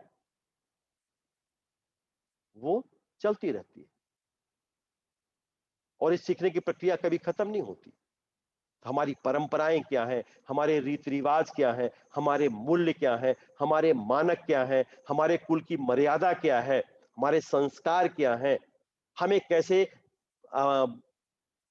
वो चलती रहती है और इस सीखने की प्रक्रिया कभी खत्म नहीं होती। हमारी परंपराएं क्या हैं, हमारे रीति रिवाज क्या हैं, हमारे मूल्य क्या हैं, हमारे मानक क्या हैं, हमारे कुल की मर्यादा क्या है, हमारे संस्कार क्या हैं, हमें कैसे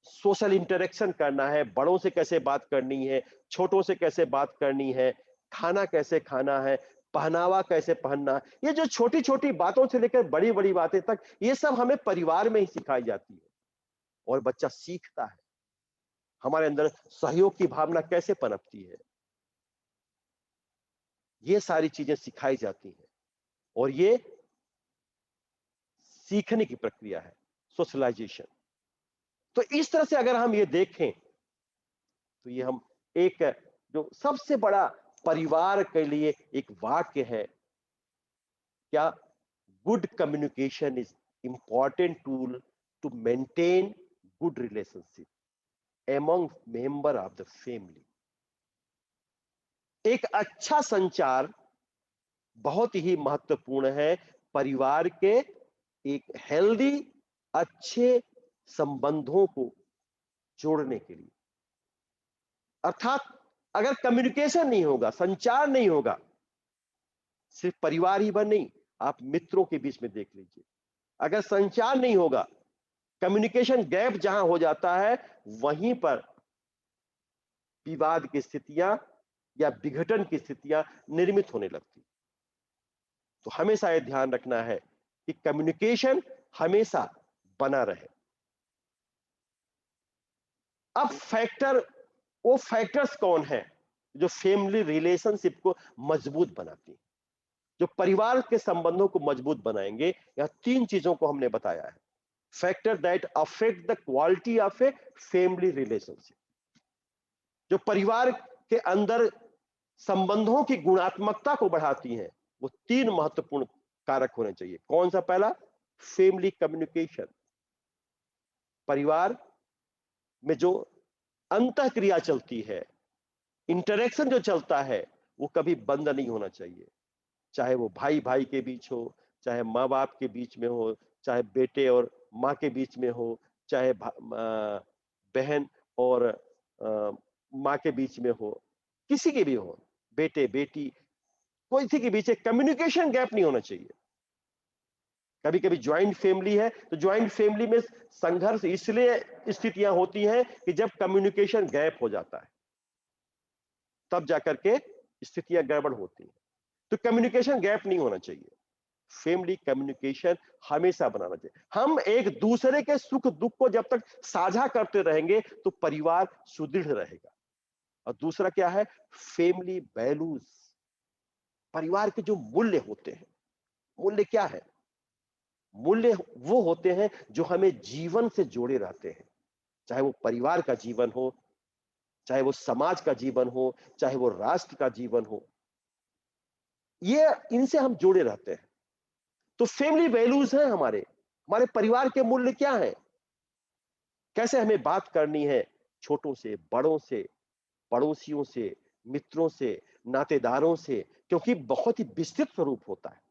सोशल इंटरेक्शन करना है, बड़ों से कैसे बात करनी है, छोटों से कैसे बात करनी है, खाना कैसे खाना है, पहनावा कैसे पहनना है। ये जो छोटी छोटी बातों से लेकर बड़ी बड़ी बातें तक, ये सब हमें परिवार में ही सिखाई जाती है और बच्चा सीखता है। हमारे अंदर सहयोग की भावना कैसे पनपती है, ये सारी चीजें सिखाई जाती हैं और ये सीखने की प्रक्रिया है, सोशलाइजेशन। तो इस तरह से अगर हम ये देखें तो ये हम एक जो सबसे बड़ा परिवार के लिए एक वाक्य है, क्या good communication is important tool to maintain good relationship among member of the family. एक अच्छा संचार बहुत ही महत्वपूर्ण है परिवार के एक हेल्दी अच्छे संबंधों को जोड़ने के लिए। अर्थात अगर कम्युनिकेशन नहीं होगा, संचार नहीं होगा, सिर्फ परिवार ही भर नहीं, आप मित्रों के बीच में देख लीजिए, अगर संचार नहीं होगा, कम्युनिकेशन गैप जहां हो जाता है, वहीं पर विवाद की स्थितियां या विघटन की स्थितियां निर्मित होने लगती। तो हमेशा यह ध्यान रखना है कि कम्युनिकेशन हमेशा बना रहे। अब वो फैक्टर्स कौन है जो फैमिली रिलेशनशिप को मजबूत बनाती हैं, जो परिवार के संबंधों को मजबूत बनाएंगे। यहां तीन चीजों को हमने बताया है। Factor that affect the quality of a family relationship, जो परिवार के अंदर संबंधों की गुणात्मकता को बढ़ाती हैं, वो तीन महत्वपूर्ण कारक होने चाहिए। कौन सा? पहला, फैमिली कम्युनिकेशन। परिवार में जो अंतः क्रिया चलती है, इंटरेक्शन जो चलता है, वो कभी बंद नहीं होना चाहिए। चाहे वो भाई भाई के बीच हो, चाहे माँ बाप के बीच में हो, चाहे बेटे और माँ के बीच में हो, चाहे बहन और माँ के बीच में हो, किसी के भी हो, बेटे बेटी, कोई किसी के बीच कम्युनिकेशन गैप नहीं होना चाहिए। कभी कभी ज्वाइंट फैमिली है तो ज्वाइंट फैमिली में संघर्ष इसलिए स्थितियां होती हैं कि जब कम्युनिकेशन गैप हो जाता है, तब जाकर के स्थितियां गड़बड़ होती हैं। तो कम्युनिकेशन गैप नहीं होना चाहिए। फैमिली कम्युनिकेशन हमेशा बनाना चाहिए। हम एक दूसरे के सुख दुख को जब तक साझा करते रहेंगे तो परिवार सुदृढ़ रहेगा। और दूसरा क्या है? फैमिली वैल्यूज, परिवार के जो मूल्य होते हैं। मूल्य क्या है? मूल्य वो होते हैं जो हमें जीवन से जोड़े रहते हैं, चाहे वो परिवार का जीवन हो, चाहे वो समाज का जीवन हो, चाहे वो राष्ट्र का जीवन हो, ये इनसे हम जुड़े रहते हैं। तो फैमिली वैल्यूज हैं हमारे हमारे परिवार के मूल्य क्या है, कैसे हमें बात करनी है छोटों से, बड़ों से, पड़ोसियों से, मित्रों से, नातेदारों से, क्योंकि बहुत ही विस्तृत स्वरूप होता है।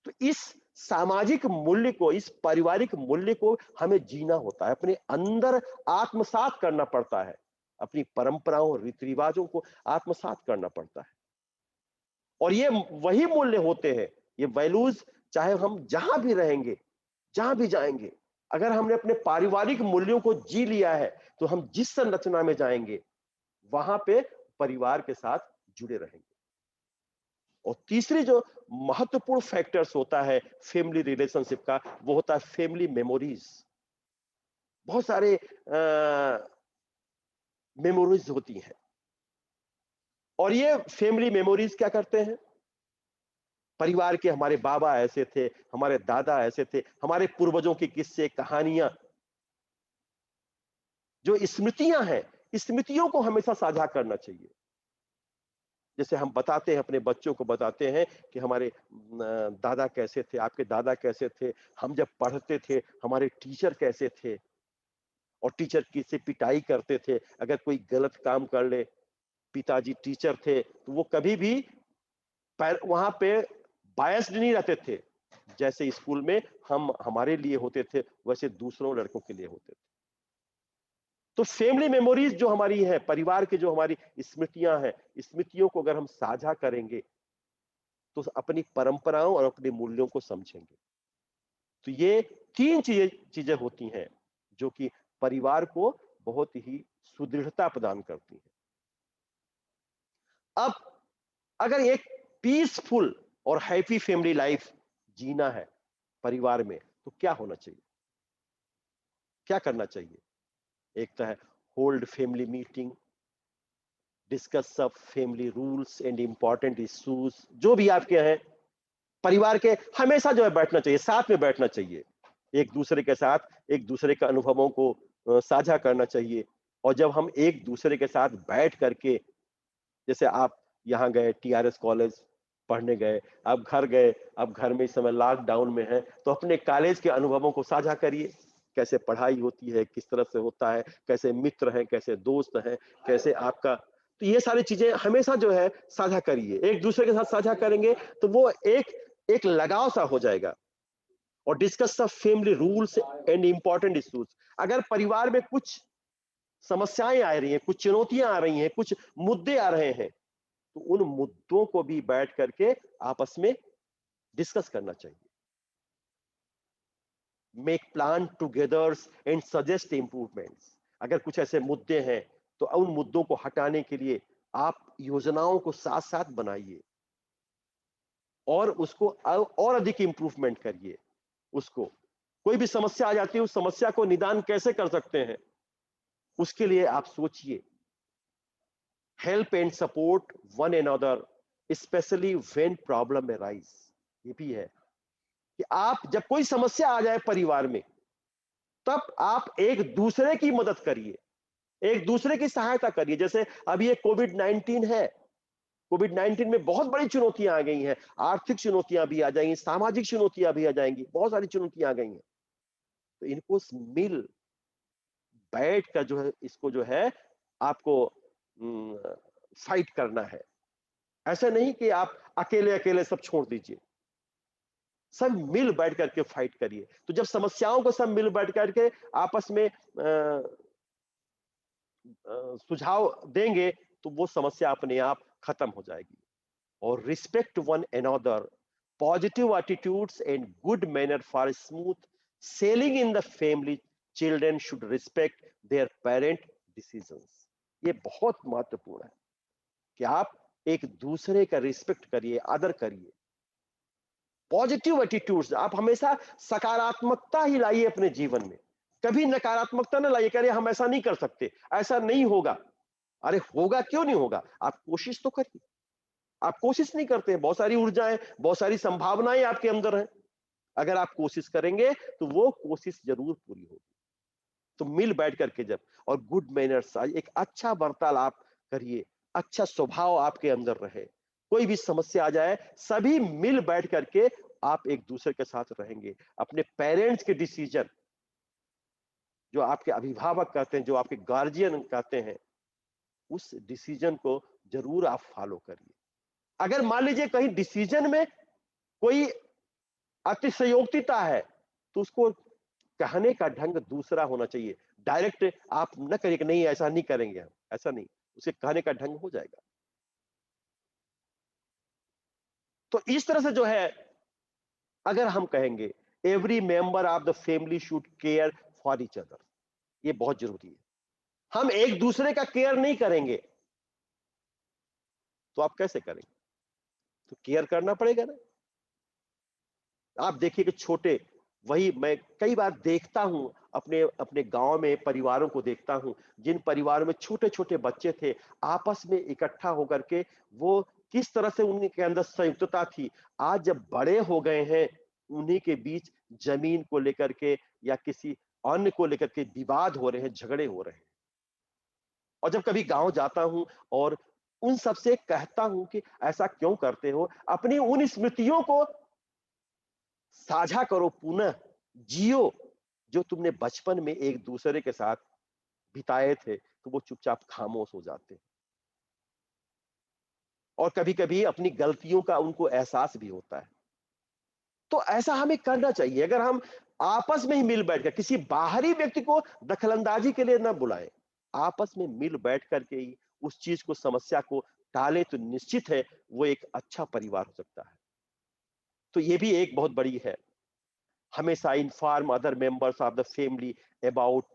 तो इस सामाजिक मूल्य को, इस पारिवारिक मूल्य को हमें जीना होता है, अपने अंदर आत्मसात करना पड़ता है, अपनी परंपराओं रीति रिवाजों को आत्मसात करना पड़ता है। और ये वही मूल्य होते हैं, ये वैल्यूज, चाहे हम जहां भी रहेंगे, जहां भी जाएंगे, अगर हमने अपने पारिवारिक मूल्यों को जी लिया है तो हम जिस संरचना में जाएंगे वहां पे परिवार के साथ जुड़े रहेंगे। और तीसरी जो महत्वपूर्ण फैक्टर्स होता है फैमिली रिलेशनशिप का, वो होता है फैमिली मेमोरीज। बहुत सारे मेमोरीज होती हैं और ये फैमिली मेमोरीज क्या करते हैं? परिवार के हमारे बाबा ऐसे थे, हमारे दादा ऐसे थे, हमारे पूर्वजों की किस्से कहानियां, जो स्मृतियां हैं, स्मृतियों को हमेशा साझा करना चाहिए। जैसे हम बताते हैं, अपने बच्चों को बताते हैं कि हमारे दादा कैसे थे, आपके दादा कैसे थे, हम जब पढ़ते थे हमारे टीचर कैसे थे। और टीचर की से पिटाई करते थे अगर कोई गलत काम कर ले। पिताजी टीचर थे तो वो कभी भी वहां पे बायस्ड नहीं रहते थे। जैसे स्कूल में हम हमारे लिए होते थे वैसे दूसरों लड़कों के लिए होते थे। तो फैमिली मेमोरीज जो हमारी है, परिवार की जो हमारी स्मृतियां हैं, स्मृतियों को अगर हम साझा करेंगे तो अपनी परंपराओं और अपने मूल्यों को समझेंगे। तो ये तीन चीजें चीजें होती हैं जो कि परिवार को बहुत ही सुदृढ़ता प्रदान करती हैं। अब अगर एक पीसफुल और हैप्पी फैमिली लाइफ जीना है परिवार में तो क्या होना चाहिए, क्या करना चाहिए? एक तो है होल्ड फैमिली मीटिंग, डिस्कस सब family rules and important issues जो भी आपके हैं परिवार के, हमेशा जो है बैठना चाहिए, साथ में बैठना चाहिए, एक दूसरे के साथ एक दूसरे के अनुभवों को साझा करना चाहिए। और जब हम एक दूसरे के साथ बैठ करके, जैसे आप यहाँ गए टीआरएस कॉलेज पढ़ने गए, आप घर गए, अब घर में इस समय लॉकडाउन में है तो अपने कॉलेज के अनुभवों को साझा करिए, कैसे पढ़ाई होती है, किस तरह से होता है, कैसे मित्र हैं, कैसे दोस्त हैं, कैसे आपका, तो ये सारी चीजें हमेशा जो है साझा करिए। एक दूसरे के साथ साझा करेंगे तो वो एक एक लगाव सा हो जाएगा। और discuss the family rules and important issues, अगर परिवार में कुछ समस्याएं आ रही हैं, कुछ चुनौतियां आ रही हैं, कुछ मुद्दे आ रहे हैं तो उन मुद्दों को भी बैठ करके आपस में डिस्कस करना चाहिए। Make plan together and suggest improvements, अगर कुछ ऐसे मुद्दे हैं तो उन मुद्दों को हटाने के लिए आप योजनाओं को साथ साथ बनाइए और उसको और अधिक इंप्रूवमेंट करिए। उसको कोई भी समस्या आ जाती है उस समस्या को निदान कैसे कर सकते हैं उसके लिए आप सोचिए। Help and support one another specially when problem arise, ये भी है कि आप जब कोई समस्या आ जाए परिवार में तब आप एक दूसरे की मदद करिए, एक दूसरे की सहायता करिए। जैसे अभी ये कोविड 19 है, कोविड 19 में बहुत बड़ी चुनौतियां आ गई हैं, आर्थिक चुनौतियां भी आ जाएंगी, सामाजिक चुनौतियां भी आ जाएंगी, बहुत सारी चुनौतियां आ गई हैं। तो इनको मिल बैठ कर जो है इसको जो है आपको फाइट करना है। ऐसा नहीं कि आप अकेले अकेले सब छोड़ दीजिए, सब मिल बैठ करके फाइट करिए। तो जब समस्याओं को सब मिल बैठ करके आपस में सुझाव देंगे तो वो समस्या अपने आप खत्म हो जाएगी। और respect one another, positive attitudes and good manner for smooth selling in the family, children should respect there parent decisions. ये बहुत महत्वपूर्ण है कि आप एक दूसरे का रिस्पेक्ट करिए, आदर करिए। पॉजिटिव एटीट्यूड्स, आप हमेशा सकारात्मकता ही लाइए अपने जीवन में, कभी नकारात्मकता ना लाइए, कह हम ऐसा नहीं कर सकते, ऐसा नहीं होगा। अरे होगा, क्यों नहीं होगा, आप कोशिश तो करिए। आप कोशिश नहीं करते, बहुत सारी ऊर्जाएं, बहुत सारी संभावनाएं आपके अंदर हैं। अगर आप कोशिश करेंगे तो वो कोशिश जरूर पूरी होगी। तो मिल बैठ करके जब, और गुड मैनर्स, एक अच्छा वार्तालाप करिए, अच्छा स्वभाव आपके अंदर रहे। कोई भी समस्या आ जाए सभी मिल बैठ करके आप एक दूसरे के साथ रहेंगे। अपने पेरेंट्स के डिसीजन, जो आपके अभिभावक कहते हैं, जो आपके गार्जियन कहते हैं, उस डिसीजन को जरूर आप फॉलो करिए। अगर मान लीजिए कहीं डिसीजन में कोई अतिशयोक्तिता है तो उसको कहने का ढंग दूसरा होना चाहिए। डायरेक्ट आप न करिए कि नहीं ऐसा नहीं करेंगे हम, ऐसा नहीं, उसे कहने का ढंग हो जाएगा। तो इस तरह से जो है अगर हम कहेंगे every member of the family should care for each other, ये बहुत जरूरी है। हम एक दूसरे का केयर नहीं करेंगे तो आप कैसे करेंगे? तो केयर करना पड़ेगा ना। आप देखिए कि छोटे, वही मैं कई बार देखता हूं, अपने अपने गांव में परिवारों को देखता हूं, जिन परिवारों में छोटे छोटे बच्चे थे आपस में इकट्ठा होकर के वो किस तरह से उनके अंदर संयुक्तता थी। आज जब बड़े हो गए हैं उन्हीं के बीच जमीन को लेकर के या किसी अन्य को लेकर के विवाद हो रहे हैं, झगड़े हो रहे हैं। और जब कभी गांव जाता हूं और उन सबसे कहता हूं कि ऐसा क्यों करते हो, अपनी उन स्मृतियों को साझा करो, पुनः जियो, जो तुमने बचपन में एक दूसरे के साथ बिताए थे, तो वो चुपचाप खामोश हो जाते हैं। और कभी-कभी अपनी गलतियों का उनको एहसास भी होता है। तो ऐसा हमें करना चाहिए। अगर हम आपस में ही मिल बैठ कर, किसी बाहरी व्यक्ति को दखलंदाजी के लिए ना बुलाएं, आपस में मिल बैठ करके ही उस चीज को, समस्या को टालें, तो निश्चित है वो एक अच्छा परिवार हो सकता है। तो ये भी एक बहुत बड़ी है। हमेशा inform other members of the family about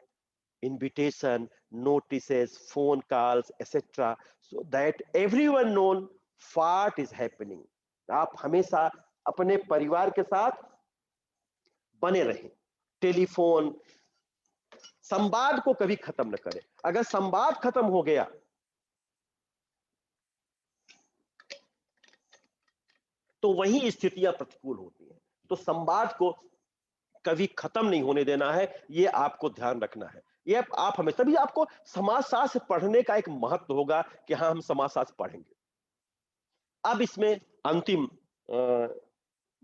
invitation, notices, phone calls, etc. So that everyone known what is happening. आप हमेशा अपने परिवार के साथ बने रहें। टेलीफोन, संवाद को कभी खत्म न करें। अगर संवाद खत्म हो गया तो वही स्थितियां प्रतिकूल होती हैं। तो संवाद को कभी खत्म नहीं होने देना है, ये आपको ध्यान रखना है। ये आप हमें, तभी आपको समाजशास्त्र पढ़ने का एक महत्व होगा कि हाँ, हम समाजशास्त्र पढ़ेंगे। अब इसमें अंतिम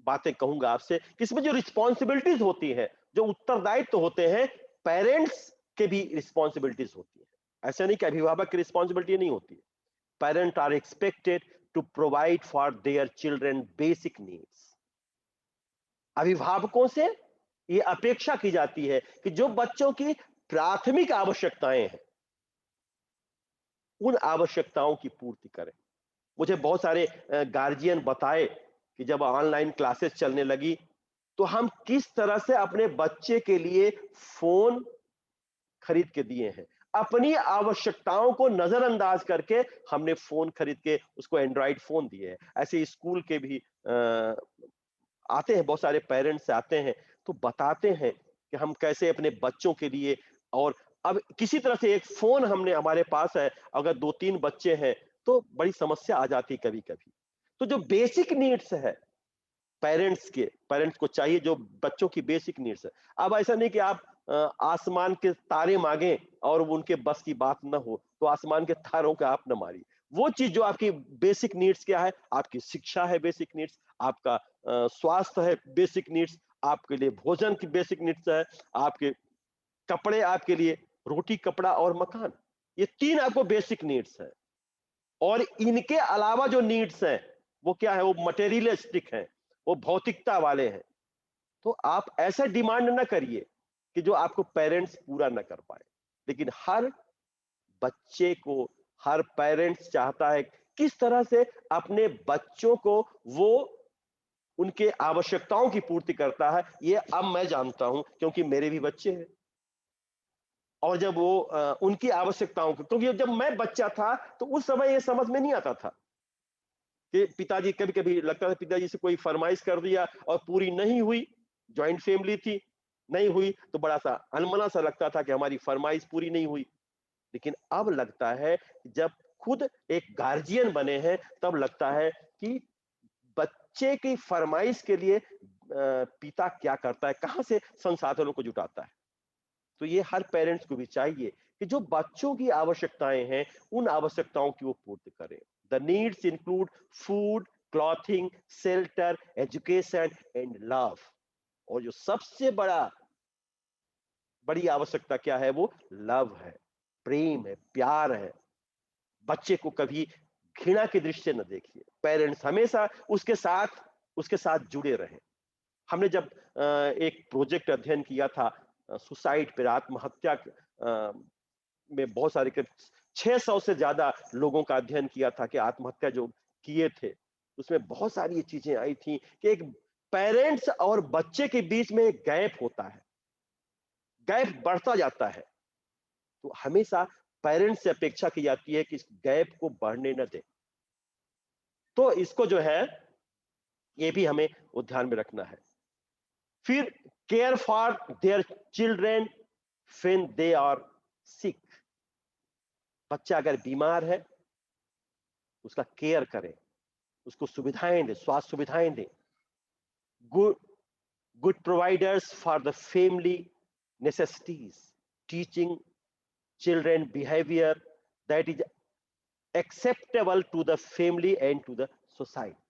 बातें कहूंगा आपसे कि इसमें जो रिस्पॉन्सिबिलिटीज होती है, जो उत्तरदायित्व तो होते हैं, पेरेंट्स के भी रिस्पॉन्सिबिलिटीज होती है। ऐसा नहीं कि अभिभावक की रिस्पॉन्सिबिलिटी नहीं होती है। Parent are expected to provide for their children basic needs. अभिभावकों से ये अपेक्षा की जाती है कि जो बच्चों की प्राथमिक आवश्यकताएं हैं, उन आवश्यकताओं की पूर्ति करें। मुझे बहुत सारे गार्जियन बताए कि जब ऑनलाइन क्लासेस चलने लगी, तो हम किस तरह से अपने बच्चे के लिए फोन खरीद के दिए हैं। अपनी आवश्यकताओं को नजरअंदाज करके हमने फोन खरीद के उसको एंड्रॉइड फोन दिए हैं। ऐसे स्कूल के भी आते हैं, बहुत सारे पेरेंट्स आते हैं, तो बताते हैं कि हम कैसे अपने बच्चों के लिए, और अब किसी तरह से एक फोन हमने हमारे पास है, अगर 2-3 बच्चे हैं तो बड़ी समस्या आ जाती है कभी-कभी। तो जो बेसिक नीड्स है पेरेंट्स को चाहिए, जो बच्चों की बेसिक नीड्स है। अब ऐसा नहीं कि आप आसमान के तारे मांगे और वो उनके बस की बात ना हो, तो आसमान के तारों का आप न मारिए। वो चीज जो आपकी बेसिक नीड्स क्या है, आपकी शिक्षा है बेसिक नीड्स, आपका स्वास्थ्य है बेसिक नीड्स, आपके लिए भोजन की बेसिक नीड्स है, आपके कपड़े, आपके लिए रोटी, कपड़ा और मकान। ये 3 आपको बेसिक नीड्स है। और इनके अलावा जो नीड्स हैं, वो क्या है, वो मटेरियलिस्टिक हैं, वो भौतिकता वाले हैं। तो आप ऐसा डिमांड ना करिए कि जो आपको पेरेंट्स पूरा ना कर पाए। लेकिन हर बच्चे को, हर पेरेंट्स चाहता है किस तरह से अपने बच्चों को वो उनके आवश्यकताओं की पूर्ति करता है, ये अब मैं जानता हूं, क्योंकि मेरे भी बच्चे हैं। और जब वो उनकी आवश्यकताओं को, क्योंकि जब मैं बच्चा था तो उस समय ये समझ में नहीं आता था कि पिताजी, कभी-कभी लगता था पिताजी से कोई फरमाइश कर दिया और पूरी नहीं हुई, जॉइंट फैमिली थी, नहीं हुई तो बड़ा-सा अनमना-सा लगता था कि हमारी फरमाइश पूरी नहीं हुई। लेकिन अब लगता है, जब खुद एक गार्जियन बने हैं, तब लगता है कि बच्चे की फरमाइश के लिए पिता क्या करता है, कहां से संसाधनों को जुटाता है। तो ये हर पेरेंट्स को भी चाहिए कि जो बच्चों की आवश्यकताएं हैं, उन आवश्यकताओं की वो पूर्ति करें। The needs include food, clothing, shelter, education and love. और जो सबसे बड़ी आवश्यकता क्या है, वो लव है, प्रेम है, प्यार है। बच्चे को कभी घृणा की दृष्टि से न देखिए। पेरेंट्स हमेशा उसके साथ जुड़े रहें। हमने जब एक प्रोजेक्ट अध्ययन किया था सुसाइड पे, आत्महत्या में, बहुत सारे 600 से ज्यादा लोगों का अध्ययन किया था कि आत्महत्या जो किए थे, उसमें बहुत सारी ये चीजें आई थी कि एक पेरेंट्स और बच्चे के बीच में एक गैप होता है, गैप बढ़ता जाता है। तो हमेशा पेरेंट्स से अपेक्षा की जाती है कि इस गैप को बढ़ने न दें। तो इसको जो है, ये भी हमें वो ध्यान में रखना है। फिर care for their children when they are sick. बच्चा अगर बीमार है, उसका केयर करें, उसको सुविधाएं दें, स्वास्थ्य सुविधाएं दें। Good good providers for the family necessities, teaching children behaviour that is acceptable to the family and to the society.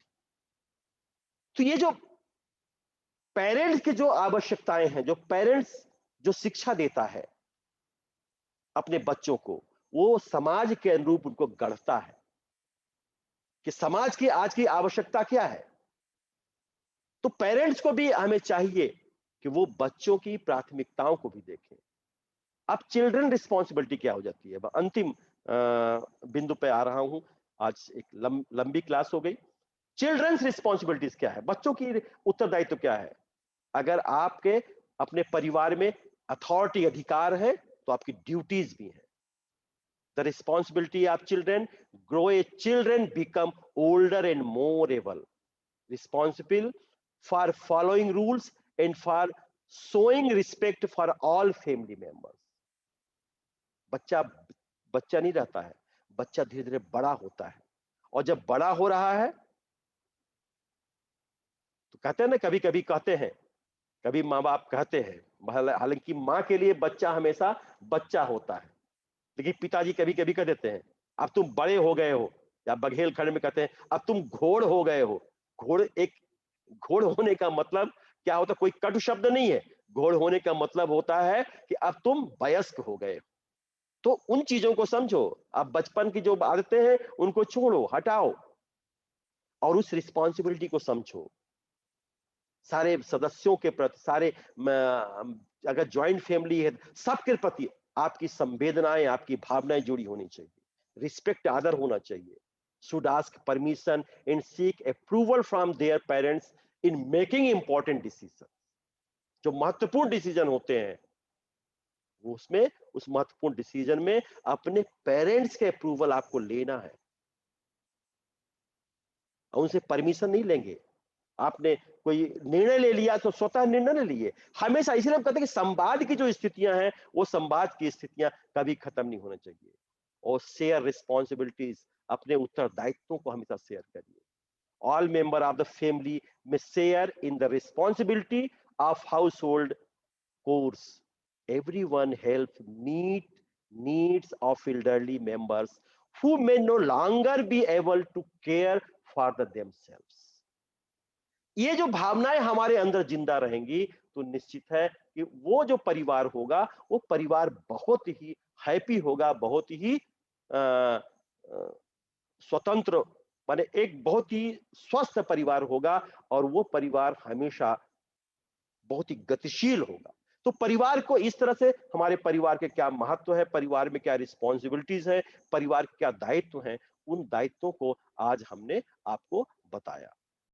तो ये जो पेरेंट्स की जो आवश्यकताएं हैं, जो पेरेंट्स जो शिक्षा देता है अपने बच्चों को, वो समाज के अनुरूप उनको गढ़ता है कि समाज की आज की आवश्यकता क्या है। तो पेरेंट्स को भी हमें चाहिए कि वो बच्चों की प्राथमिकताओं को भी देखें। अब चिल्ड्रन रिस्पॉन्सिबिलिटी क्या हो जाती है, अंतिम बिंदु पे आ रहा हूं। आज एक लंबी क्लास हो गई। चिल्ड्रंस रिस्पॉन्सिबिलिटीज क्या है, बच्चों की उत्तरदायित्व क्या है। अगर आपके अपने परिवार में अथॉरिटी अधिकार है तो आपकी ड्यूटीज भी हैं। The responsibility of children grow A children become older and more able responsible for following rules and for showing respect for all family members. बच्चा बच्चा नहीं रहता है, बच्चा धीरे धीरे बड़ा होता है, और जब बड़ा हो रहा है तो कहते हैं ना, कभी कभी कहते हैं, कभी माँ बाप कहते हैं, हालांकि माँ के लिए बच्चा हमेशा बच्चा होता है, लेकिन पिताजी कभी कभी कह देते हैं अब तुम बड़े हो गए हो, या बघेलखंड में कहते हैं अब तुम घोड़ हो गए हो। घोड़ एक घोड़ होने का मतलब क्या होता है, कोई कटु शब्द नहीं है। घोड़ होने का मतलब होता है कि अब तुम वयस्क हो गए। तो उन चीजों को समझो, अब बचपन की जो आदतें हैं उनको छोड़ो, हटाओ, और उस रिस्पॉन्सिबिलिटी को समझो सारे सदस्यों के प्रति, सारे अगर ज्वाइंट फैमिली है सबके प्रति आपकी संवेदनाएं, आपकी भावनाएं जुड़ी होनी चाहिए। रिस्पेक्ट, आदर होना चाहिए। Should ask permission and seek approval from their parents in making important decision. जो महत्वपूर्ण डिसीजन होते हैं उसमें, उस महत्वपूर्ण डिसीजन में अपने पेरेंट्स के अप्रूवल आपको लेना है, उनसे परमिशन नहीं लेंगे। आपने कोई निर्णय ले लिया तो स्वतः निर्णय ले लिए। हमेशा इसलिए हम कहते हैं कि संवाद की जो स्थितियां हैं वो संवाद की स्थितियां कभी खत्म नहीं होना चाहिए। और शेयर रिस्पॉन्सिबिलिटीज, अपने उत्तरदायित्वों को हमेशा शेयर करिए। All member of the family में share in the responsibility of household chores. Everyone help meet needs of elderly members who may no longer be able to care for themselves। ये जो भावनाएं हमारे अंदर जिंदा रहेंगी तो निश्चित है कि वो जो परिवार होगा वो परिवार बहुत ही हैप्पी होगा, बहुत ही स्वतंत्र, माने एक बहुत ही स्वस्थ परिवार होगा, और वो परिवार हमेशा बहुत ही गतिशील होगा। तो परिवार को इस तरह से, हमारे परिवार के क्या महत्व है, परिवार में क्या रिस्पॉन्सिबिलिटीज है, परिवार के क्या दायित्व हैं, उन दायित्वों को आज हमने आपको बताया।